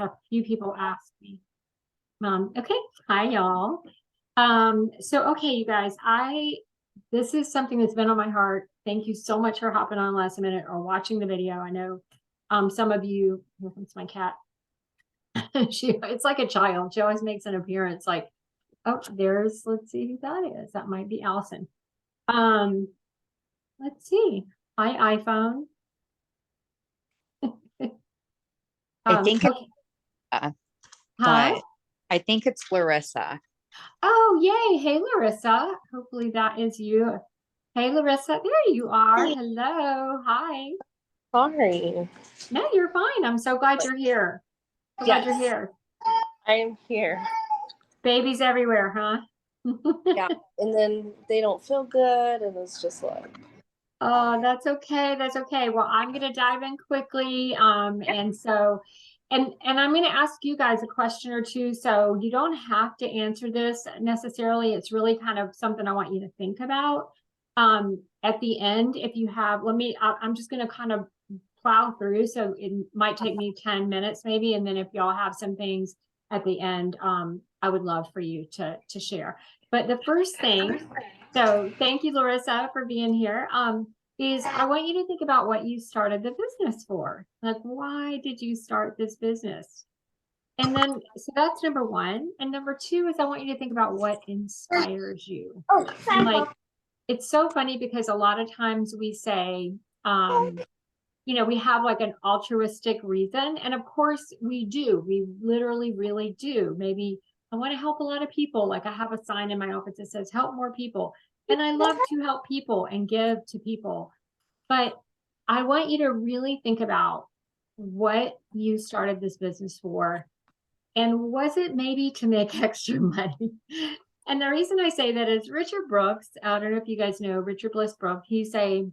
had a few people ask me. Okay, hi y'all. So okay, you guys, this is something that's been on my heart. Thank you so much for hopping on last minute or watching the video. I know some of you, here comes my cat. It's like a child. She always makes an appearance like, oh, let's see who that is. That might be Allison. Let's see. Hi, iPhone. I think Okay. Huh? Huh? I think it's Larissa. Oh, yay. Hey, Larissa. Hopefully that is you. Hey, Larissa. There you are. Hello. Hi. Sorry. No, you're fine. I'm so glad you're here. So glad you're here. I am here. Babies everywhere, huh? Yeah. And then they don't feel good, and it's just like, Oh, that's okay. That's okay. Well, I'm going to dive in quickly. And I'm going to ask you guys a question or two. So you don't have to answer this necessarily. It's really kind of something I want you to think about. At the end, if you have, I'm just going to kind of plow through. So it might take me 10 minutes maybe. And then if y'all have some things at the end, I would love for you to share. But the first thing, so thank you, Larissa, for being here. Is I want you to think about what you started the business for. Like, why did you start this business? And then, so that's number one. And number two is I want you to think about what inspires you. And like, it's so funny because a lot of times we say, we have like an altruistic reason. And of course we do. We literally really do. Maybe I want to help a lot of people. Like I have a sign in my office that says help more people. And I love to help people and give to people. But I want you to really think about what you started this business for. And was it maybe to make extra money? And the reason I say that is Richard Brooks. I don't know if you guys know Richard Bliss Brooks. He's an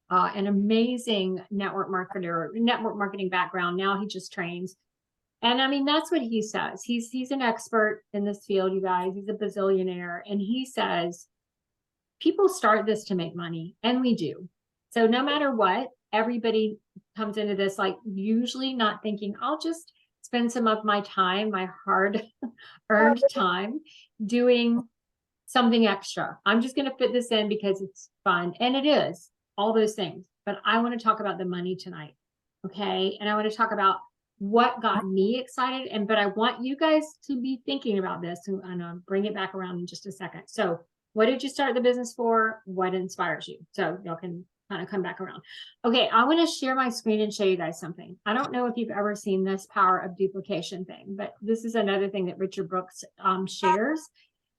amazing network marketing background. Now he just trains. And I mean, that's what he says. He's an expert in this field, you guys. He's a bazillionaire. And he says, people start this to make money, and we do. So no matter what, everybody comes into this like usually not thinking, I'll just spend some of my time, my hard earned time doing something extra. I'm just going to fit this in because it's fun. And it is all those things. But I want to talk about the money tonight. Okay. And I want to talk about what got me excited. But I want you guys to be thinking about this, and I'll bring it back around in just a second. So what did you start the business for? What inspires you? So y'all can kind of come back around. Okay. I want to share my screen and show you guys something. I don't know if you've ever seen this power of duplication thing, but this is another thing that Richard Brooks shares.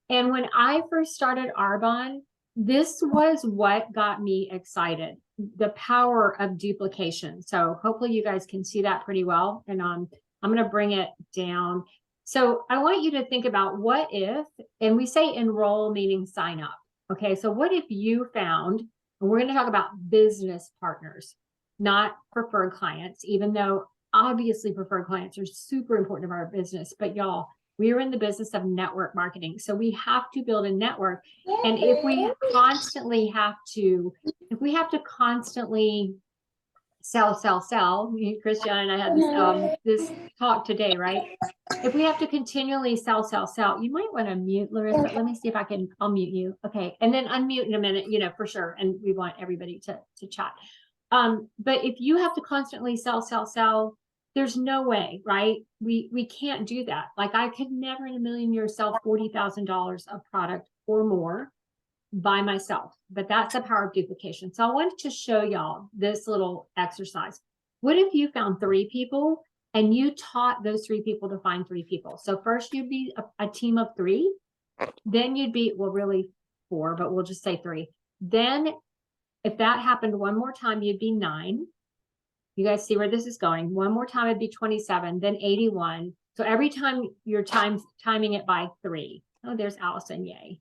And when I first started Arbonne, this was what got me excited, the power of duplication. So hopefully you guys can see that pretty well. And I'm going to bring it down. So I want you to think about what if, and we say enroll meaning sign up. Okay, so what if you found, and we're going to talk about business partners, not preferred clients, even though obviously preferred clients are super important to our business, but y'all, we are in the business of network marketing. So we have to build a network. And if we have to constantly sell, Christian and I had this talk today, right? If we have to continually sell, you might want to mute Larissa. Let me see if I'll mute you. Okay. And then unmute in a minute, for sure. And we want everybody to chat. But if you have to constantly sell, there's no way, right? We can't do that. Like I could never in a million years sell $40,000 of product or more by myself, but that's the power of duplication. So I wanted to show y'all this little exercise. What if you found 3 people and you taught those 3 people to find 3 people? So first you'd be a team of 3, then you'd be, well, really 4, but we'll just say 3. Then if that happened one more time, you'd be 9. You guys see where this is going. One more time, it'd be 27, then 81. So every time you're timing it by 3. Oh, there's Allison. Yay.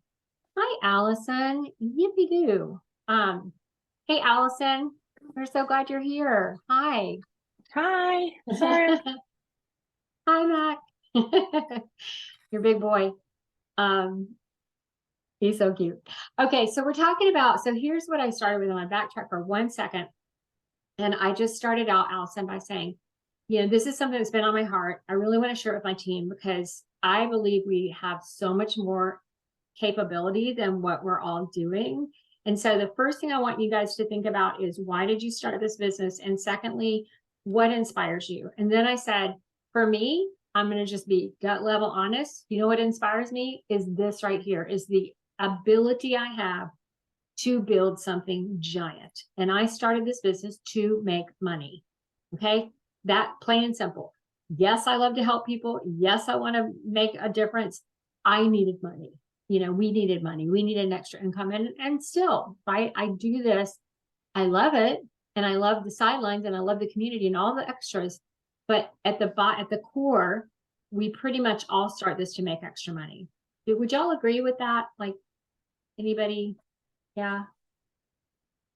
Hi, Allison. Yippee-doo. Hey, Allison. We're so glad you're here. Hi. hi. Sorry. Hi, Mac. Your big boy. He's so cute. Okay, so we're talking about, so here's what I started with. I'm going to backtrack for 1 second. And I just started out, Allison, by saying, you know, this is something that's been on my heart. I really want to share it with my team because I believe we have so much more capability than what we're all doing. And so the first thing I want you guys to think about is, why did you start this business? And secondly, what inspires you? And then I said, for me, I'm going to just be gut level honest. You know what inspires me is this right here, is the ability I have to build something giant. And I started this business to make money. Okay. That plain and simple. Yes, I love to help people. Yes, I want to make a difference. I needed money. You know, we needed money. We needed an extra income. And still, right? I do this. I love it. And I love the sidelines and I love the community and all the extras. But at the core, we pretty much all start this to make extra money. Would y'all agree with that? Like, anybody? Yeah.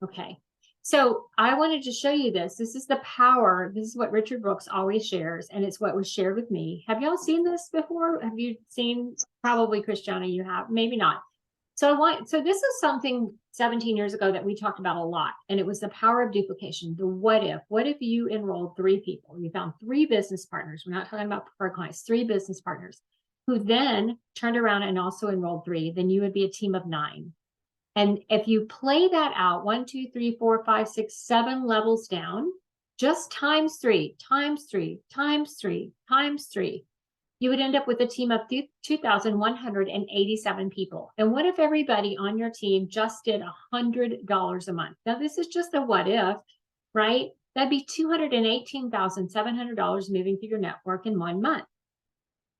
Okay. So I wanted to show you this. This is the power. This is what Richard Brooks always shares, and it's what was shared with me. Have y'all seen this before? Have you seen? Probably, Christiana, you have. Maybe not. So this is something 17 years ago that we talked about a lot, and it was the power of duplication. The what if. What if you enrolled 3 people? You found 3 business partners. We're not talking about preferred clients. 3 business partners who then turned around and also enrolled 3. Then you would be a team of 9. And if you play that out, 1, 2, 3, 4, 5, 6, 7 levels down, just times 3, times 3, times 3, times 3, you would end up with a team of 2,187 people. And what if everybody on your team just did $100 a month? Now, this is just a what if, right? That'd be $218,700 moving through your network in 1 month.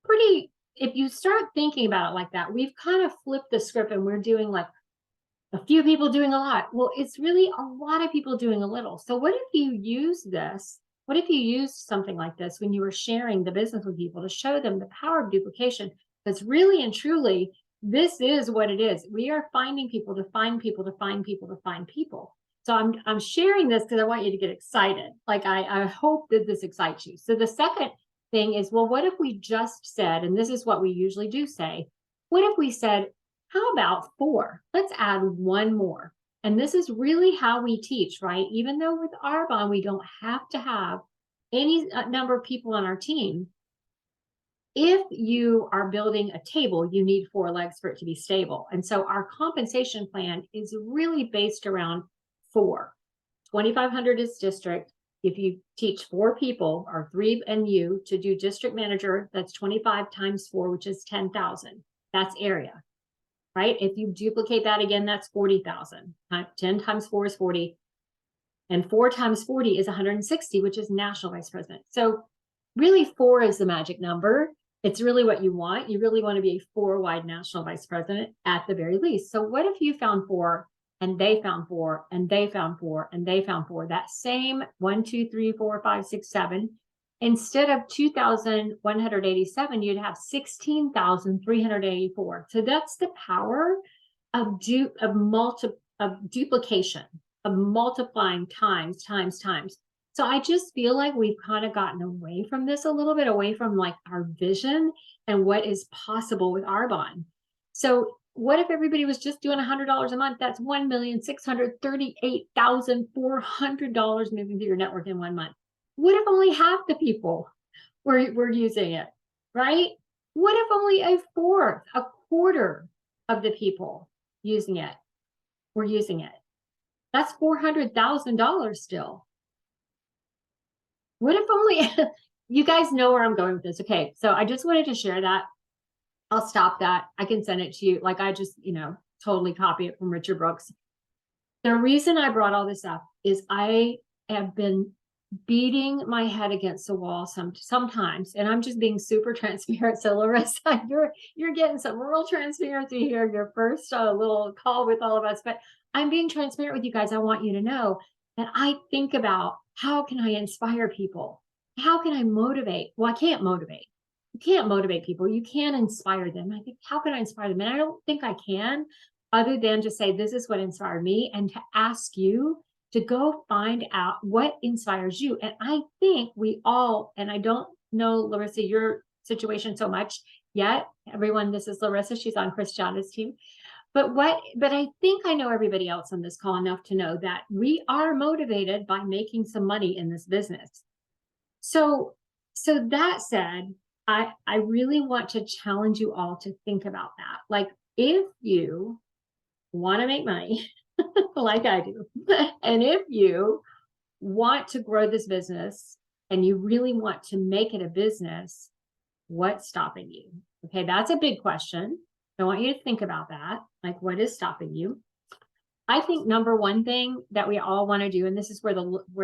Pretty, if you start thinking about it like that, we've kind of flipped the script and we're doing like a few people doing a lot. Well, it's really a lot of people doing a little. So what if you use this? What if you used something like this when you were sharing the business with people to show them the power of duplication? Because really and truly, this is what it is. We are finding people to find people to find people to find people. So I'm sharing this because I want you to get excited. Like I hope that this excites you. So the second thing is, well, what if we just said, and this is what we usually do say, what if we said, how about 4? Let's add 1 more. And this is really how we teach, right? Even though with Arbonne, we don't have to have any number of people on our team. If you are building a table, you need 4 legs for it to be stable. And so our compensation plan is really based around 4. 2,500 is district. If you teach 4 people or 3 and you to do district manager, that's 25 times 4, which is 10,000. That's area. Right? If you duplicate that again, that's 40,000. 10 times 4 is 40. And 4 times 40 is 160, which is national vice president. So really 4 is the magic number. It's really what you want. You really want to be a 4-wide national vice president at the very least. So what if you found 4 and they found 4 and they found 4 and they found 4? That same 1, 2, 3, 4, 5, 6, 7. Instead of 2,187, you'd have 16,384. So that's the power of duplication, of multiplying times. So I just feel like we've kind of gotten away from this a little bit, away from like our vision and what is possible with Arbonne. So what if everybody was just doing $100 a month? That's $1,638,400 moving through your network in 1 month. What if only half the people were using it, right? What if only a quarter of the people using it were using it? That's $400,000 still. What if only, you guys know where I'm going with this. Okay, so I just wanted to share that. I'll stop that. I can send it to you. Like I just, totally copy it from Richard Brooks. The reason I brought all this up is I have been beating my head against the wall sometimes, and I'm just being super transparent. So Larissa, you're getting some real transparency here, your first little call with all of us, but I'm being transparent with you guys. I want you to know that I think about, how can I inspire people? How can I motivate? Well, I can't motivate. You can't motivate people. You can inspire them. I think, how can I inspire them? And I don't think I can, other than just say, this is what inspired me, and to ask you to go find out what inspires you. And I think we all, and I don't know, Larissa, your situation so much yet. Everyone, this is Larissa. She's on Christiana's team. But I think I know everybody else on this call enough to know that we are motivated by making some money in this business. So, so that said, I really want to challenge you all to think about that. Like, if you want to make money, like I do, and if you want to grow this business and you really want to make it a business, what's stopping you? Okay, that's a big question. I want you to think about that. Like, what is stopping you? I think number one thing that we all want to do, and this is where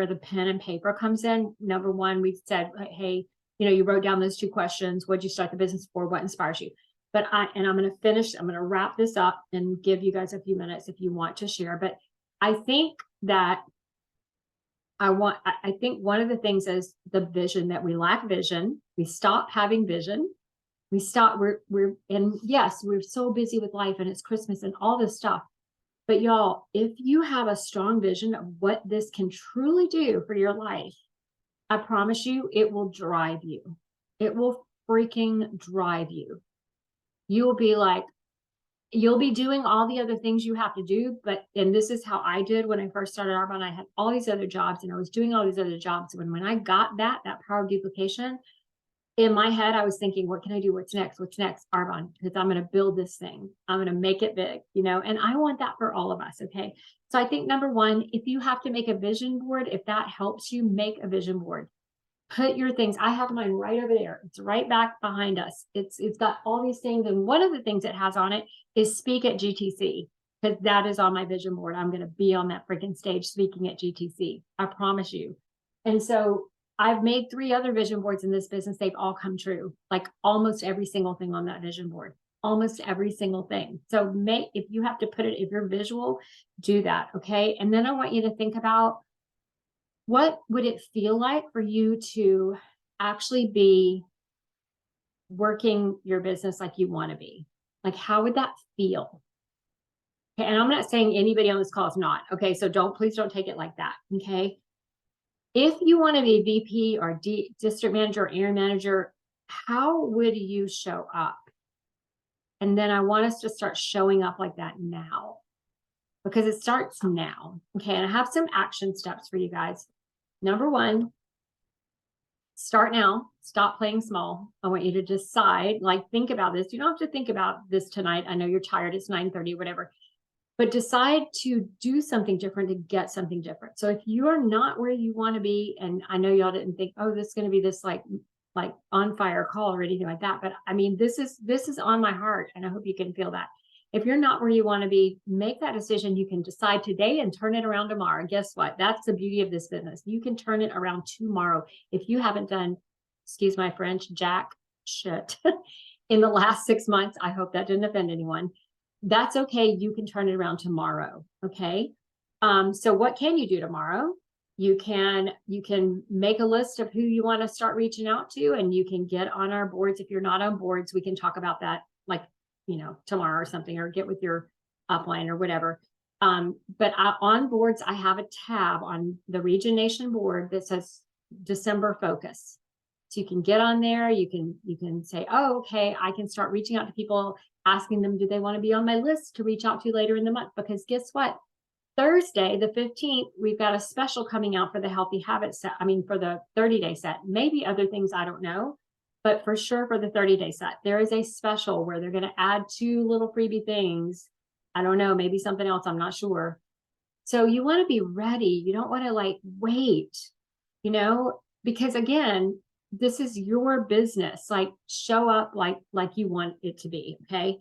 the pen and paper comes in. Number one, we said, hey, you wrote down those two questions. What'd you start the business for? What inspires you? But I'm going to wrap this up and give you guys a few minutes if you want to share. But I think that I think one of the things is the vision, that we lack vision. We stop having vision. And yes, we're so busy with life and it's Christmas and all this stuff. But y'all, if you have a strong vision of what this can truly do for your life, I promise you, it will drive you. It will freaking drive you. You will be like, you'll be doing all the other things you have to do. And this is how I did when I first started Arbonne. I had all these other jobs and I was doing all these other jobs. When I got that power of duplication, in my head, I was thinking, what can I do? What's next? What's next? Arbonne, because I'm going to build this thing. I'm going to make it big, and I want that for all of us. Okay. So I think number one, if you have to make a vision board, if that helps you, make a vision board. Put your things. I have mine right over there. It's right back behind us. It's got all these things. And one of the things it has on it is speak at GTC, because that is on my vision board. I'm going to be on that freaking stage speaking at GTC. I promise you. And so I've made 3 other vision boards in this business. They've all come true. Like almost every single thing on that vision board, almost every single thing. So if you have to put it, if you're visual, do that. Okay. And then I want you to think about, what would it feel like for you to actually be working your business like you want to be? Like, how would that feel? Okay. And I'm not saying anybody on this call is not. Okay. So please don't take it like that. Okay. If you want to be VP or district manager or area manager, how would you show up? And then I want us to start showing up like that now, because it starts now. Okay. And I have some action steps for you guys. Number one, start now. Stop playing small. I want you to decide, like, think about this. You don't have to think about this tonight. I know you're tired. It's 9:30, whatever. But decide to do something different, to get something different. So if you are not where you want to be, and I know y'all didn't think, oh, this is going to be this like on fire call or anything like that. But I mean, this is on my heart, and I hope you can feel that. If you're not where you want to be, make that decision. You can decide today and turn it around tomorrow. Guess what? That's the beauty of this business. You can turn it around tomorrow. If you haven't done, excuse my French, jack shit in the last 6 months, I hope that didn't offend anyone. That's okay. You can turn it around tomorrow. Okay. So what can you do tomorrow? You can make a list of who you want to start reaching out to, and you can get on our boards. If you're not on boards, we can talk about that, like, tomorrow or something, or get with your upline or whatever. But on boards, I have a tab on the Region Nation board that says December focus. So you can get on there. You can say, oh, okay, I can start reaching out to people, asking them, do they want to be on my list to reach out to later in the month? Because guess what? Thursday, the 15th, we've got a special coming out for the Healthy Habits set. I mean, for the 30-day set, maybe other things, I don't know. But for sure, for the 30-day set, there is a special where they're going to add 2 little freebie things. I don't know, maybe something else. I'm not sure. So you want to be ready. You don't want to wait, because again, this is your business. Show up like you want it to be. Okay.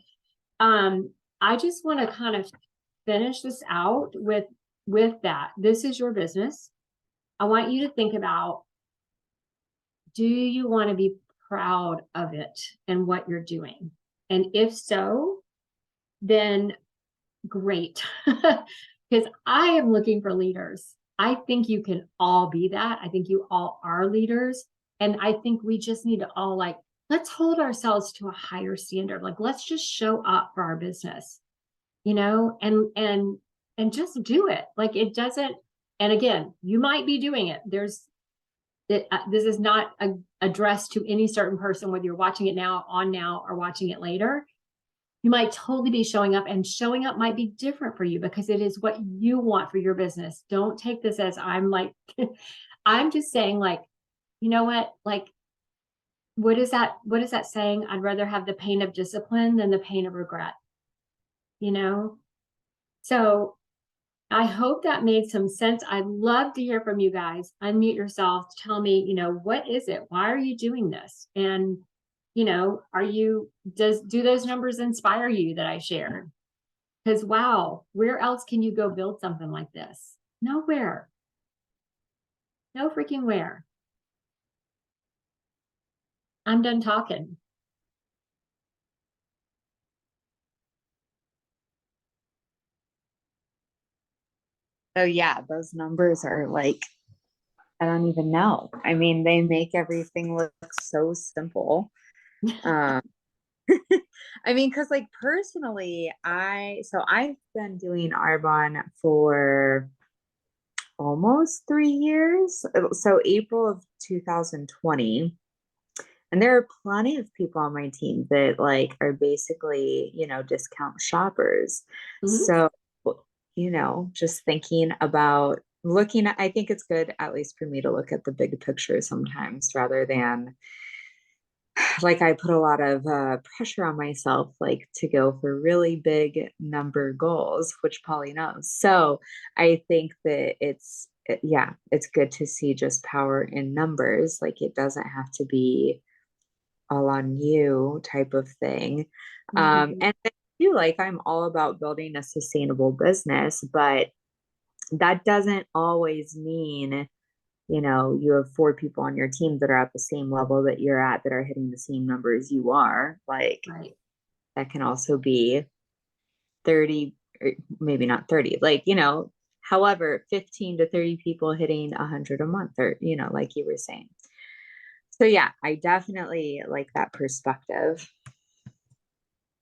I just want to kind of finish this out with that. This is your business. I want you to think about, do you want to be proud of it and what you're doing? And if so, then great. Because I am looking for leaders. I think you can all be that. I think you all are leaders. And I think we just need to all let's hold ourselves to a higher standard. Let's just show up for our business, and just do it. It doesn't, and again, you might be doing it. This is not addressed to any certain person, whether you're watching it now, or watching it later. You might totally be showing up, and showing up might be different for you because it is what you want for your business. Don't take this as I'm just saying, you know what? Like, what is that saying? I'd rather have the pain of discipline than the pain of regret, you know? So I hope that made some sense. I'd love to hear from you guys. Unmute yourself. Tell me, what is it? Why are you doing this? And, do those numbers inspire you that I shared? Because wow, where else can you go build something like this? Nowhere. No freaking where. I'm done talking. So yeah, those numbers are like, I don't even know. I mean, they make everything look so simple. Um, I mean, because like personally, I've been doing Arbonne for almost 3 years. So April of 2020. And there are plenty of people on my team that like are basically, discount shoppers. Mhm. So, just thinking about looking at, I think it's good, at least for me, to look at the big picture sometimes rather than like I put a lot of pressure on myself, like to go for really big number goals, which Polly knows. So I think that yeah, it's good to see just power in numbers. Like it doesn't have to be all on you type of thing. Mhm. And I feel like I'm all about building a sustainable business, but that doesn't always mean, you have 4 people on your team that are at the same level that you're at that are hitting the same numbers you are. Like Right. that can also be 30, or maybe not 30, like, however, 15 to 30 people hitting 100 a month or, like you were saying. So yeah, I definitely like that perspective.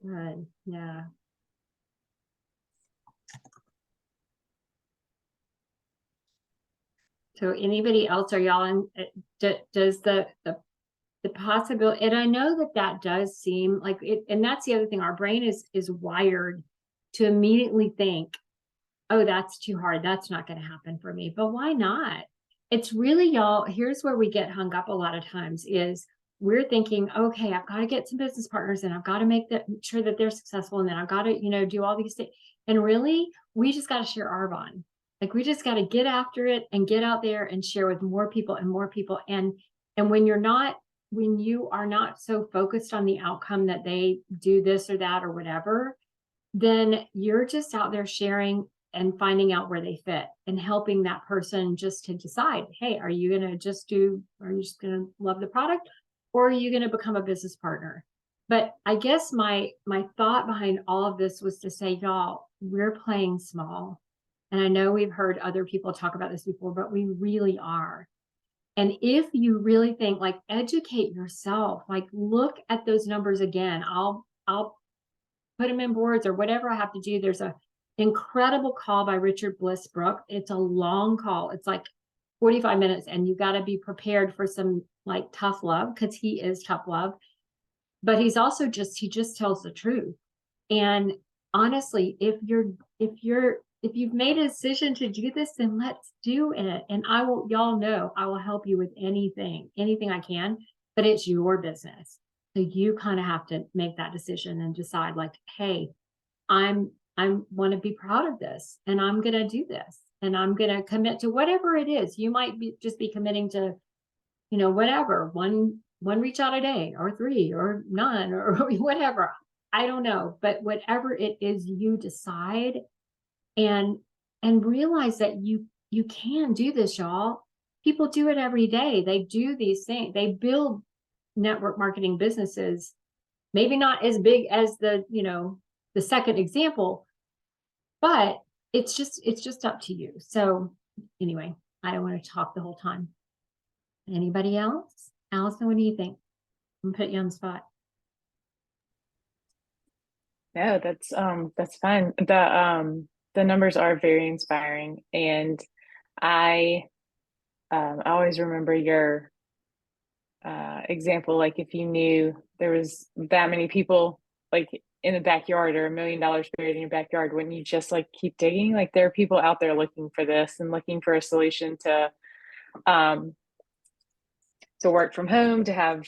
Good. Yeah. So anybody else, are y'all in, does the possibility, and I know that does seem like it, and that's the other thing, our brain is wired to immediately think, oh, that's too hard. That's not going to happen for me. But why not? It's really, y'all, here's where we get hung up a lot of times is we're thinking, okay, I've got to get some business partners and I've got to make sure that they're successful. And then I've got to, do all these things. And really, we just got to share Arbonne. Like we just got to get after it and get out there and share with more people and more people. And when you are not so focused on the outcome that they do this or that or whatever, then you're just out there sharing and finding out where they fit and helping that person just to decide, hey, are you going to are you just going to love the product, or are you going to become a business partner? But I guess my thought behind all of this was to say, y'all, we're playing small. And I know we've heard other people talk about this before, but we really are. And if you really think, like, educate yourself, like look at those numbers again. I'll put them in boards or whatever I have to do. There's a incredible call by Richard Bliss Brooke. It's a long call. It's like 45 minutes, and you got to be prepared for some like tough love, because he is tough love. But he's also he just tells the truth. And honestly, if you've made a decision to do this, then let's do it. And y'all know I will help you with anything I can, but it's your business. So you kind of have to make that decision and decide, like, hey, I want to be proud of this, and I'm going to do this, and I'm going to commit to whatever it is. You might just be committing to, whatever, one reach out a day or 3 or none or whatever. I don't know, but whatever it is you decide, and realize that you can do this, y'all. People do it every day. They do these things. They build network marketing businesses, maybe not as big as the second example, but it's just up to you. So anyway, I don't want to talk the whole time. Anybody else? Allison, what do you think? I'm gonna put you on the spot. No, that's fine. The numbers are very inspiring, and I always remember your example. Like if you knew there was that many people like in the backyard or $1 million buried in your backyard, wouldn't you just like keep digging? Like there are people out there looking for this and looking for a solution to to work from home, to have,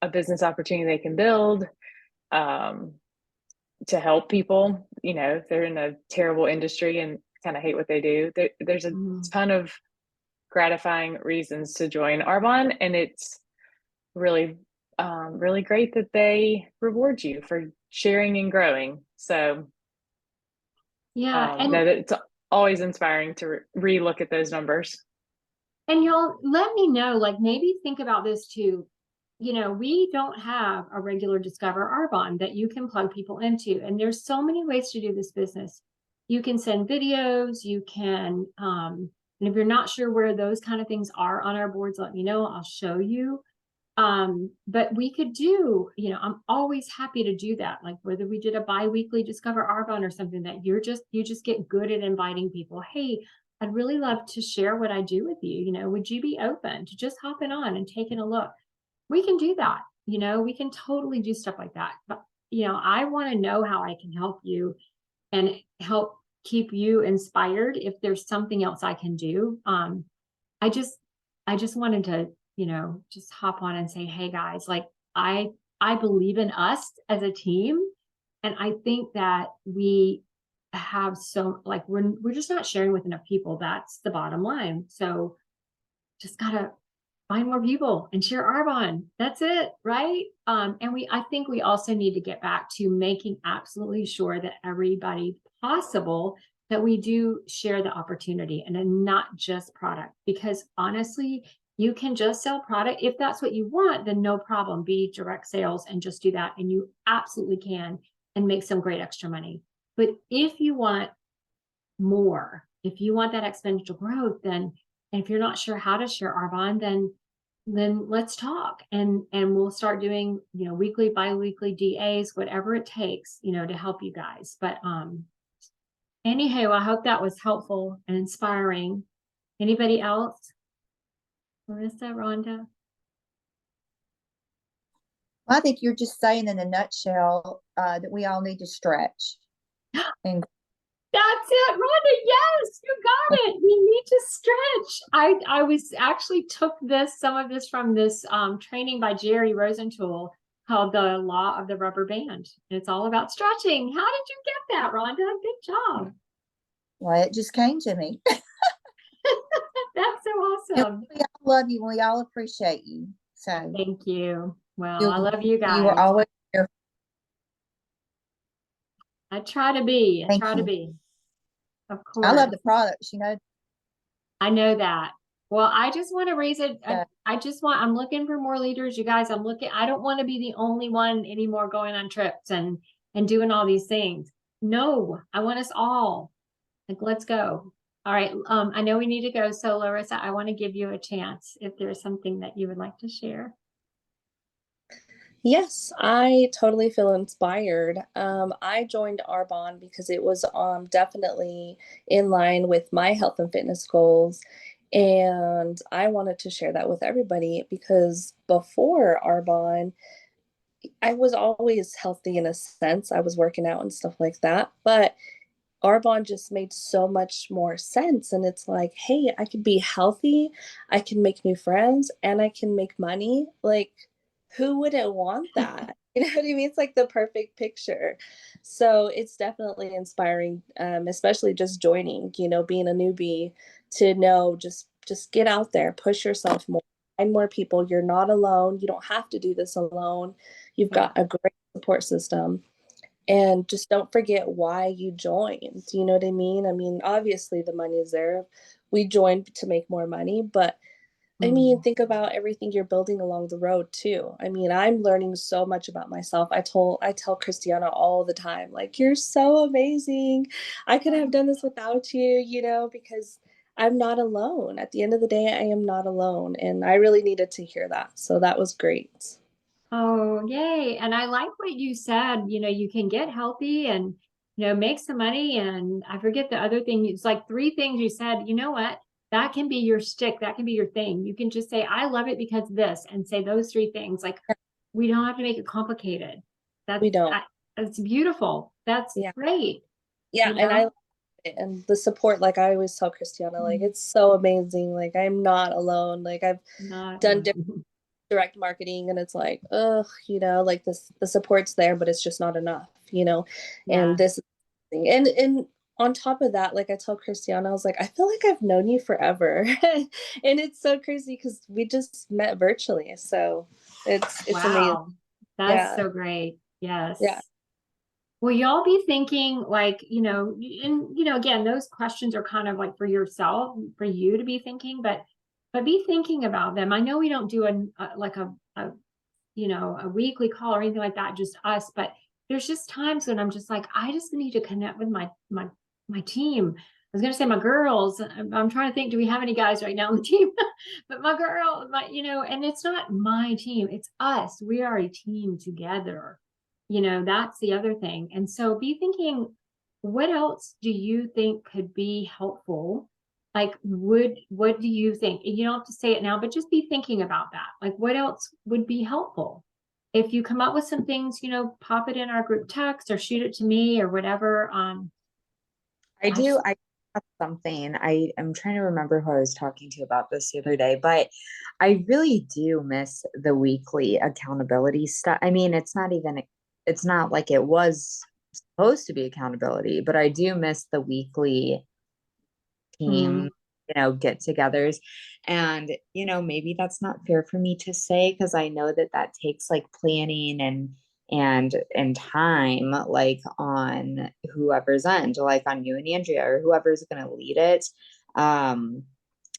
a business opportunity they can build, to help people, if they're in a terrible industry and kind of hate what they do. There's a ton of gratifying reasons to join Arbonne, and it's really, really great that they reward you for sharing and growing. So Yeah. And no, it's always inspiring to re-look at those numbers. And y'all let me know, like maybe think about this too. We don't have a regular Discover Arbonne that you can plug people into. And there's so many ways to do this business. You can send videos, you can, and if you're not sure where those kind of things are on our boards, let me know, I'll show you. But we could do, I'm always happy to do that. Like whether we did a bi-weekly Discover Arbonne or something that you just get good at inviting people. Hey, I'd really love to share what I do with you. Would you be open to just hopping on and taking a look? We can do that. We can totally do stuff like that. But, I want to know how I can help you and help keep you inspired. If there's something else I can do. I just wanted to, just hop on and say, hey guys, like I believe in us as a team. And I think that we have like we're just not sharing with enough people. That's the bottom line. So just gotta find more people and share Arbonne. That's it, right? And I think we also need to get back to making absolutely sure that everybody possible that we do share the opportunity and then not just product, because honestly, you can just sell product. If that's what you want, then no problem. Be direct sales and just do that. And you absolutely can and make some great extra money. But if you want more, if you want that exponential growth, then and if you're not sure how to share Arbonne, then let's talk and we'll start doing, weekly, bi-weekly DAs, whatever it takes, to help you guys. But anyhow, I hope that was helpful and inspiring. Anybody else? Marissa, Rhonda? I think you're just saying in a nutshell that we all need to stretch. And That's it, Rhonda. Yes, you got it. We need to stretch. I was actually took some of this from this training by Jerry Rosenthal called The Law of the Rubber Band. It's all about stretching. How did you get that, Rhonda? Good job. well, it just came to me. That's so awesome. We all love you. We all appreciate you. So Thank you. Well, I love you guys. You were always here. I try to be. Thank you. Of course. I love the products, I know that. Well, I just want to raise it. Yeah. I'm looking for more leaders, you guys. I don't want to be the only one anymore going on trips and doing all these things. No, I want us all. Like, let's go. All right. I know we need to go. So Larissa, I want to give you a chance if there's something that you would like to share. Yes, I totally feel inspired. I joined Arbonne because it was definitely in line with my health and fitness goals. And I wanted to share that with everybody because before Arbonne, I was always healthy in a sense. I was working out and stuff like that. But Arbonne just made so much more sense. And it's like, hey, I could be healthy, I can make new friends, and I can make money. Like, who wouldn't want that? You know what I mean? It's like the perfect picture. So it's definitely inspiring, especially just joining, being a newbie, to know just get out there, push yourself more, find more people. You're not alone. You don't have to do this alone. You've got a great support system. And just don't forget why you joined. You know what I mean? I mean, obviously the money is there. We joined to make more money, but I mean, think about everything you're building along the road too. I mean, I'm learning so much about myself. I tell Christiana all the time, like, you're so amazing. I couldn't have done this without you, because I'm not alone. At the end of the day, I am not alone. And I really needed to hear that. So that was great. Oh, yay. And I like what you said, you can get healthy and, make some money. And I forget the other thing. It's like 3 things you said. You know what? That can be your stick. That can be your thing. You can just say, I love it because this, and say those 3 things. Like, we don't have to make it complicated. We don't. That's beautiful. That's great. Yeah. And and the support, like I always tell Christiana, like it's so amazing. Like I'm not alone. Like I've Not, done direct marketing and it's like, ugh, like the support's there, but it's just not enough, yeah. and this and on top of that, like I tell Christiana, I was like, I feel like I've known you forever. And it's so crazy because we just met virtually. So it's amazing. Wow. That's Yeah. so great. Yes. Yeah. Will y'all be thinking like, and again, those questions are kind of like for yourself, for you to be thinking, but be thinking about them. I know we don't do a weekly call or anything like that, just us, but there's just times when I'm just like, I just need to connect with my team. I was gonna say my girls. I'm trying to think, do we have any guys right now on the team? But my girl, and it's not my team, it's us. We are a team together. That's the other thing. And so be thinking, what else do you think could be helpful? Like, what do you think? You don't have to say it now, but just be thinking about that. Like, what else would be helpful? If you come up with some things, pop it in our group text or shoot it to me or whatever. I I do. just, I have something. I am trying to remember who I was talking to about this the other day, but I really do miss the weekly accountability stuff. I mean, it's not like it was supposed to be accountability, but I do miss the weekly mm, team, get-togethers. And, maybe that's not fair for me to say because I know that that takes like planning and time, like on whoever's end, like on you and Andrea or whoever's going to lead it. Um,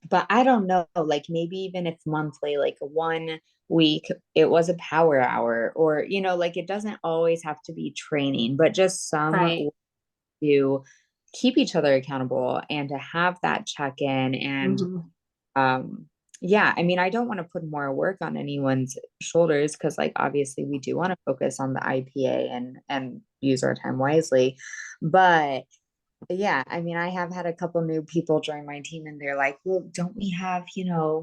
but I don't know, like maybe even if monthly, like 1 week, it was a power hour or, like it doesn't always have to be training, but just some right. to keep each other accountable and to have that check-in and Mhm. um yeah, I mean, I don't want to put more work on anyone's shoulders because like obviously we do want to focus on the IPA and use our time wisely. But yeah, I mean, I have had a couple new people join my team and they're like, well, don't we have,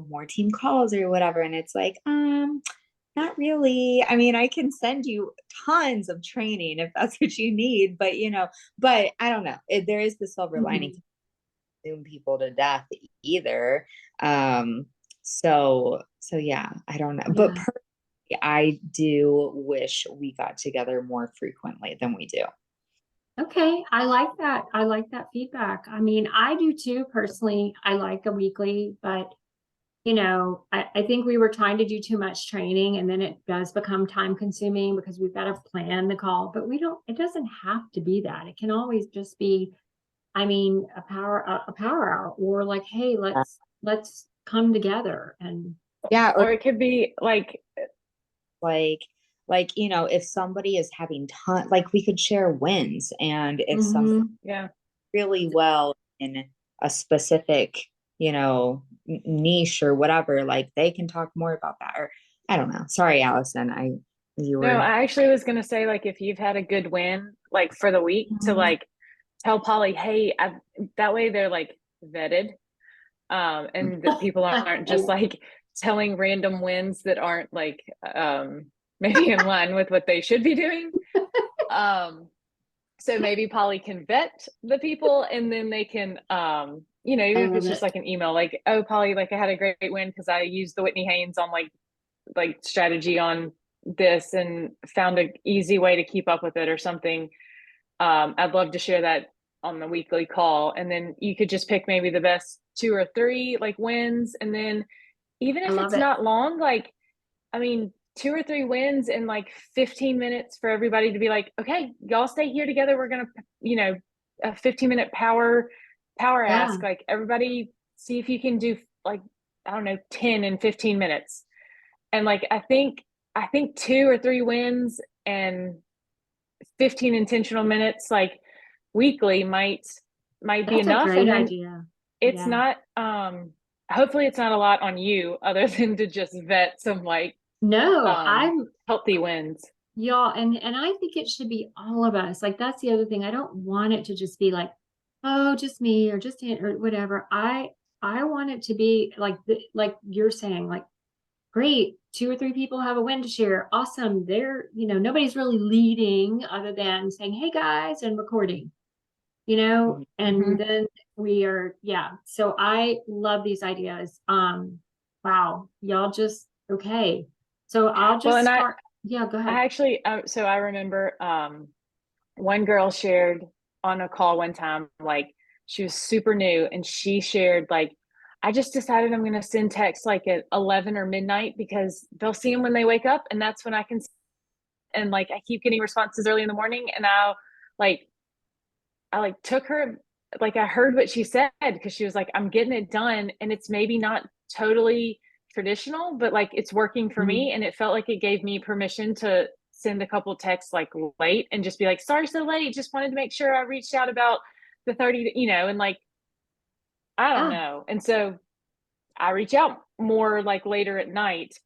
more team calls or whatever? And it's like, not really. I mean, I can send you tons of training if that's what you need, but I don't know. There is the silver lining to Mhm. consume people to death either. Um, so yeah, I don't know. But Yeah. personally, I do wish we got together more frequently than we do. Okay, I like that. I like that feedback. I mean, I do too personally. I like a weekly, but I think we were trying to do too much training and then it does become time consuming because we've got to plan the call, but it doesn't have to be that. It can always just be, I mean, a power hour or like, hey, let's come together and Yeah, or Or it could be like, like if somebody is having like we could share wins, and if some Mhm. yeah. really well in a specific niche or whatever, like they can talk more about that. Or I don't know, sorry Allison, you No, were I actually was gonna say like if you've had a good win like for the week to Mhm. like tell Polly, hey, that way they're like vetted, and that people aren't just like telling random wins that aren't like maybe in line with what they should be doing. So maybe Polly can vet the people and then they can I even if love it's just it. like an email, like, oh Polly, like I had a great win because I used the Whitney Haynes on like strategy on this and found an easy way to keep up with it or something. I'd love to share that on the weekly call. And then you could just pick maybe the best 2 or 3 like wins. And then even I if love it's it. not long, like, I mean, 2 or 3 wins in like 15 minutes for everybody to be like, okay, y'all stay here together. We're going to, a 15-minute power Yeah. ask. Like everybody see if you can do like, I don't know, 10 and 15 minutes. And like, I think 2 or 3 wins and 15 intentional minutes, like weekly might be That's a enough. great And then idea. it's Yeah. not, hopefully it's not a lot on you other than to just vet some like, No, um, healthy wins. y'all, and I think it should be all of us. Like that's the other thing. I don't want it to just be like, oh, just me or just or whatever. I want it to be like you're saying, like, great, 2 or 3 people have a win to share. Awesome. They're, nobody's really leading other than saying, hey guys, and recording. you know, and Mhm. then we are, yeah. So I love these ideas. Wow, y'all just, okay. So I'll Well, just and start. Yeah, go ahead. I actually, so I remember one girl shared on a call one time, like she was super new and she shared like, I just decided I'm going to send texts like at 11 or midnight because they'll see them when they wake up. And that's when I can, and like, I keep getting responses early in the morning. And like, I like took her, like I heard what she said because she was like, I'm getting it done. And it's maybe not totally traditional, but like it's working for me. And it felt like it gave me permission to send a couple texts like late and just be like, sorry, so late. Just wanted to make sure I reached out about the 30, and like, I don't Yeah. know. And so I reach out more like later at night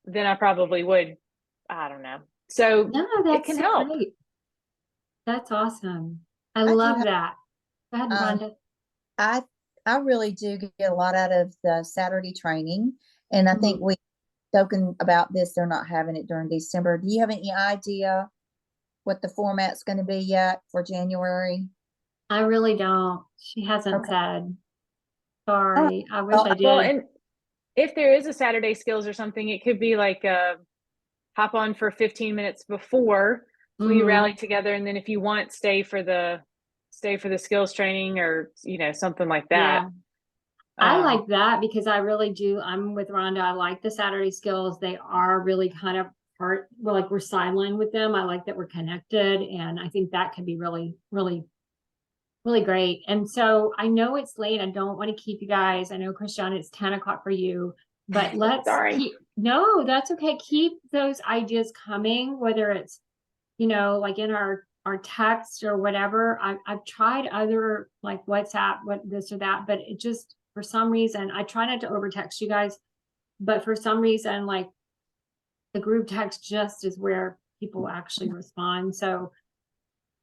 than I probably would. I don't know. So No, it that's can so help. great. That's awesome. I I do love have, that. Go ahead, um, Rhonda. I, I really do get a lot out of the Saturday training. And I think Mhm. we spoken about this. They're not having it during December. Do you have any idea what the format's going to be yet for January? I really don't. She hasn't Okay. said. All right. Sorry. I wish Well, I Well, did. and if there is a Saturday skills or something, it could be like hop on for 15 minutes before we rally Mhm. together, and then if you want, stay for the skills training or something like that. Yeah. I Um, like that because I really do. I'm with Rhonda. I like the Saturday skills. They are really kind of part, well, like we're sidelined with them. I like that we're connected. And I think that could be really, really, really great. And so I know it's late. I don't want to keep you guys. I know, Christian, it's 10 o'clock for you, but let's sorry. keep, no, that's okay. Keep those ideas coming, whether it's, like in our text or whatever. I've tried other like WhatsApp, what this or that, but it just for some reason I try not to over text you guys, but for some reason like the group text just is where people actually respond. So,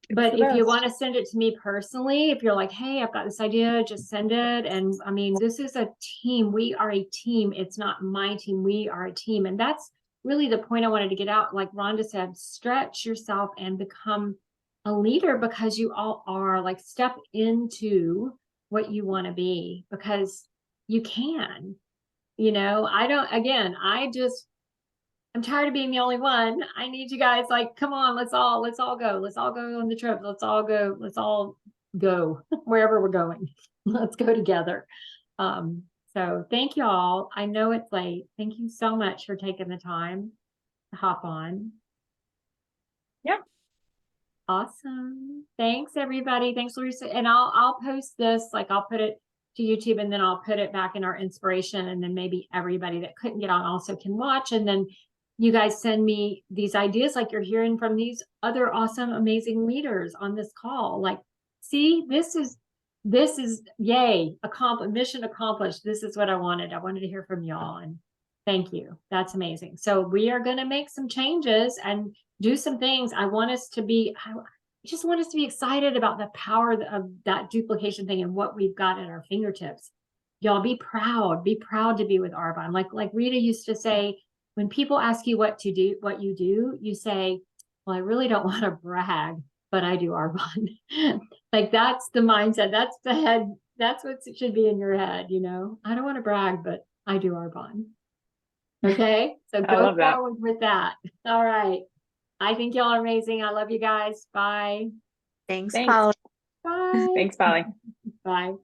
It's the but if you best. want to send it to me personally, if you're like, hey, I've got this idea, just send it. And I mean, this is a team. We are a team. It's not my team. We are a team. And that's really the point I wanted to get out. Like Rhonda said, stretch yourself and become a leader because you all are. Like, step into what you want to be because you can. I don't, again, I'm tired of being the only one. I need you guys, like, come on, let's all go. Let's all go on the trip. Let's all go wherever we're going. Let's go together. Um, so thank you all. I know it's late. Thank you so much for taking the time to hop on. Yeah. Awesome. Thanks everybody. Thanks, Larissa. And I'll post this, like I'll put it to YouTube and then I'll put it back in our inspiration. And then maybe everybody that couldn't get on also can watch. And then you guys send me these ideas like you're hearing from these other awesome, amazing leaders on this call. Like, see, this is yay, mission accomplished. This is what I wanted. I wanted to hear from y'all. And thank you. That's amazing. So we are going to make some changes and do some things. I just want us to be excited about the power of that duplication thing and what we've got at our fingertips. Y'all be proud to be with Arbonne. Like Rita used to say, when people ask you what you do, you say, well, I really don't want to brag, but I do Arbonne. Like that's the mindset. That's the head. That's what should be in your head. I don't want to brag, but I do Arbonne. Okay. So I go love that. forward with that. All right. I think y'all are amazing. I love you guys. Bye. Thanks, Thanks. Paula. Bye. Thanks, Polly. Bye.